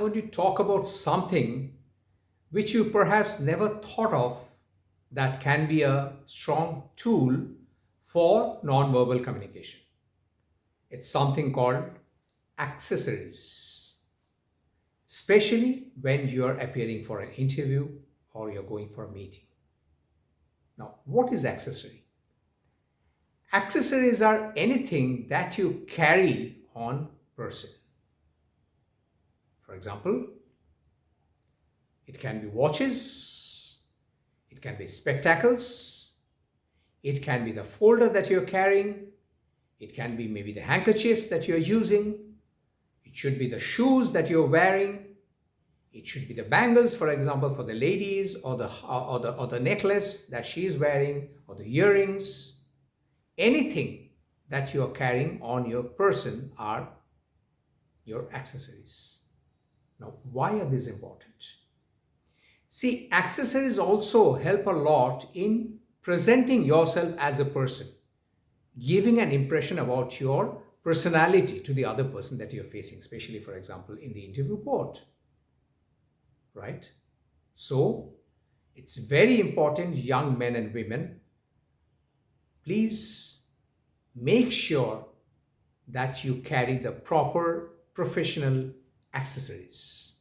going to talk about something which you perhaps never thought of that can be a strong tool for nonverbal communication. It's something called accessories, especially when you're appearing for an interview or you're going for a meeting. Now, what is accessory? Accessories are anything that you carry on person. For example, it can be watches, it can be spectacles, it can be the folder that you're carrying, it can be maybe the handkerchiefs that you're using, it should be the shoes that you're wearing, it should be the bangles, for example, for the ladies, or the necklace that she's wearing, or the earrings. Anything that you're carrying on your person are your accessories. Now, why are these important? See, accessories also help a lot in presenting yourself as a person, giving an impression about your personality to the other person that you're facing, especially, for example, in the interview board, right? So, it's very important, young men and women, please make sure that you carry the proper professional accessories,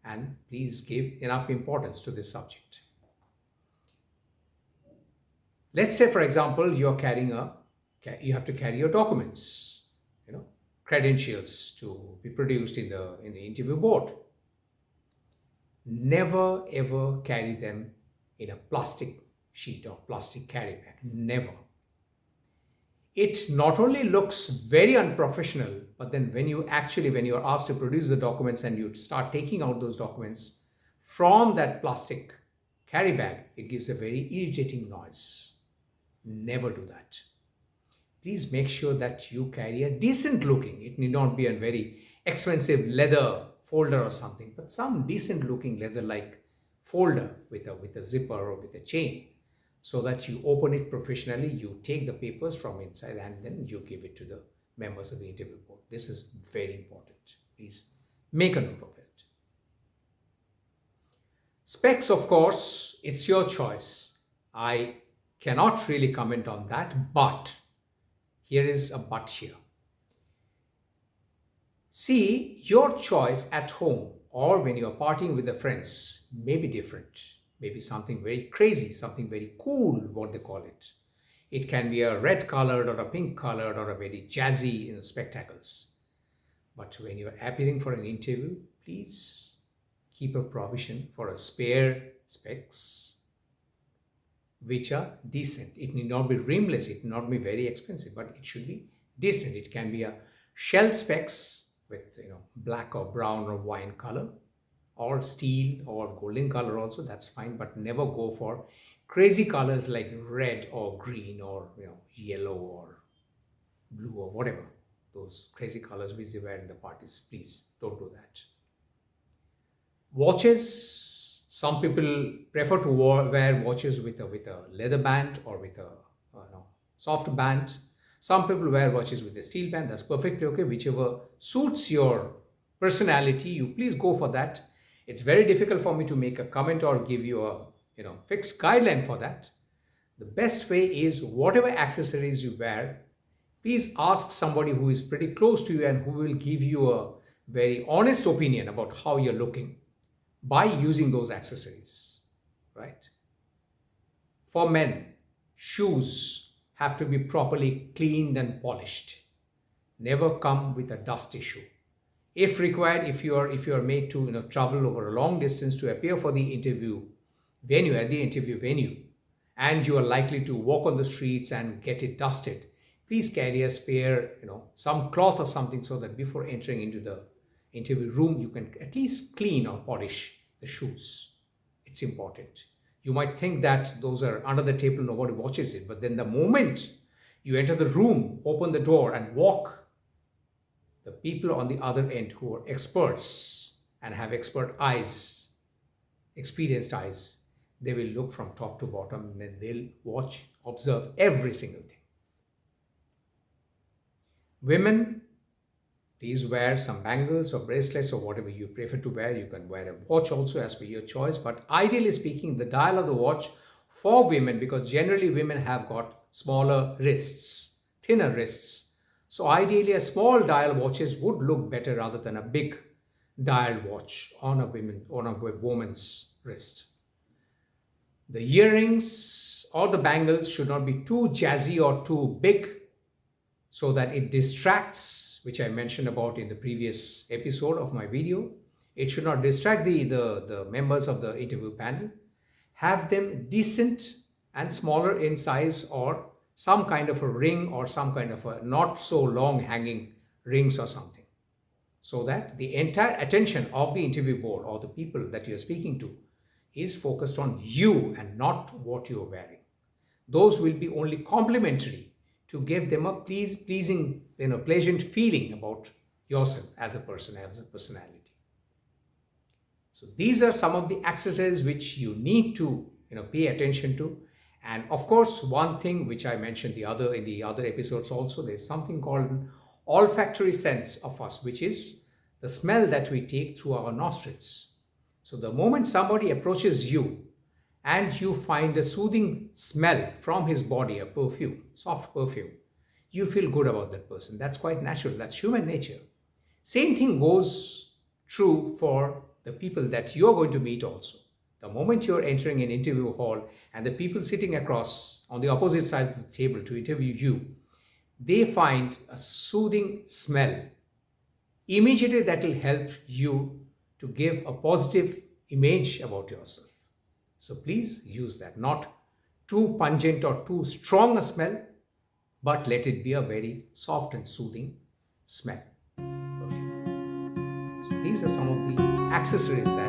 and please give enough importance to this subject. Let's say, for example, you have to carry your documents, you know, credentials to be produced in the interview board. Never ever carry them in a plastic sheet or plastic carry bag. Never. It not only looks very unprofessional, but then when you're asked to produce the documents and you start taking out those documents from that plastic carry bag, it gives a very irritating noise. Never do that. Please make sure that you carry a decent looking, it need not be a very expensive leather folder or something, but some decent looking leather like folder with a zipper or with a chain, so that you open it professionally, you take the papers from inside and then you give it to the members of the interview board. This is very important. Please make a note of it. Specs, of course, it's your choice. I cannot really comment on that, but here is a but here. See, your choice at home or when you're partying with the friends may be different. Maybe something very crazy, something very cool, what they call it. It can be a red colored or a pink colored or a very jazzy spectacles. But when you're appearing for an interview, please keep a provision for a spare specs which are decent. It need not be rimless, it need not be very expensive, but it should be decent. It can be a shell specs with black or brown or wine color, or steel or golden color also, that's fine, but never go for crazy colors like red or green or yellow or blue or whatever, those crazy colors which they wear in the parties. Please don't do that. Watches, some people prefer to wear watches with a leather band or with a soft band. Some people wear watches with a steel band. That's perfectly okay. Whichever suits your personality, you please go for that. It's very difficult for me to make a comment or give you a fixed guideline for that. The best way is whatever accessories you wear, please ask somebody who is pretty close to you and who will give you a very honest opinion about how you're looking by using those accessories, right? For men, shoes have to be properly cleaned and polished. Never come with a dusty shoe. If required, if you are made to travel over a long distance to appear for the interview venue, at the interview venue, and you are likely to walk on the streets and get it dusted, please carry a spare some cloth or something, so that before entering into the interview room you can at least clean or polish the shoes. It's important. You might think that those are under the table, nobody watches it, but then the moment you enter the room, open the door and walk, the people on the other end who are experts and have expert eyes, experienced eyes, they will look from top to bottom and then they'll watch, observe every single thing. Women, Please wear some bangles or bracelets or whatever you prefer to wear. You can wear a watch also as per your choice. But ideally speaking, the dial of the watch for women, because generally women have got smaller wrists, thinner wrists. So ideally a small dial watches would look better rather than a big dial watch on a woman's wrist. The earrings or the bangles should not be too jazzy or too big so that it distracts, which I mentioned about in the previous episode of my video. It should not distract the members of the interview panel. Have them decent and smaller in size, or some kind of a ring or some kind of a not so long hanging rings or something, so that the entire attention of the interview board or the people that you're speaking to is focused on you and not what you're wearing. Those will be only complementary to give them a pleasing, pleasant feeling about yourself as a person, as a personality. So these are some of the accessories which you need to pay attention to. And of course, one thing which I mentioned in the other episodes also, there's something called an olfactory sense of us, which is the smell that we take through our nostrils. So the moment somebody approaches you and you find a soothing smell from his body, a perfume, soft perfume, you feel good about that person. That's quite natural. That's human nature. Same thing goes true for the people that you're going to meet also. The moment you're entering an interview hall and the people sitting across on the opposite side of the table to interview you, they find a soothing smell. Immediately that will help you to give a positive image about yourself. So please use that. Not too pungent or too strong a smell, but let it be a very soft and soothing smell. Perfume. So these are some of the accessories that